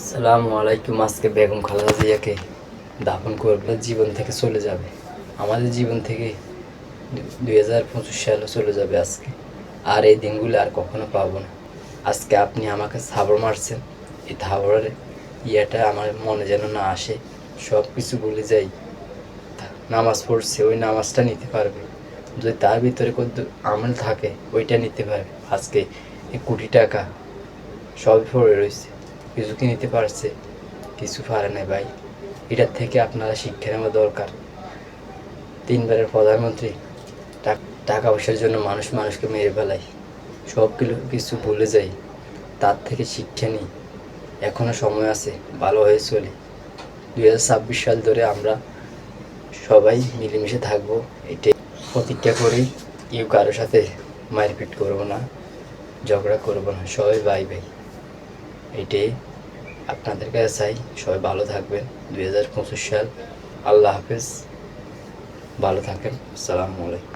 আসসালামু আলাইকুম। আজকে বেগম খালেদা জিয়াকে দাফন করলে জীবন থেকে চলে যাবে, আমাদের জীবন থেকে 2025 সালে চলে যাবে আজকে। আর এই দিনগুলো আর কখনো পাবো না। আজকে আপনি আমাকে থাবড় মারছেন, এই থাবড়ের ইয়েটা আমার মনে যেন না আসে, সব কিছু ভুলে যাই। নামাজ পড়ছে, ওই নামাজটা নিতে পারবে, যদি তার ভিতরে কত আমল থাকে ওইটা নিতে পারবে। আজকে এই কোটি টাকা সবই পড়ে রয়েছে, কিছু কি নিতে পারছে? কিছু পারে না ভাই। এটার থেকে আপনারা শিক্ষা নেওয়া দরকার। তিনবারের প্রধানমন্ত্রী টাকা পয়সার জন্য মানুষকে মেরে ফেলায়, সব কিছু ভুলে যাই, তার থেকে শিক্ষা নিই। এখনও সময় আছে, ভালো হয়ে চলি। 2026 সাল ধরে আমরা সবাই মিলেমিশে থাকবো, এটাই প্রতিজ্ঞা করি। কেউ কারোর সাথে মারপিট করবো না, ঝগড়া করবো না, সবাই ভাই ভাই। এটাই আপনাদের কাছে চাই। সবাই ভালো থাকবেন। 2025 সাল। আল্লাহ হাফেজ, ভালো থাকেন। আসসালামু আলাইকুম।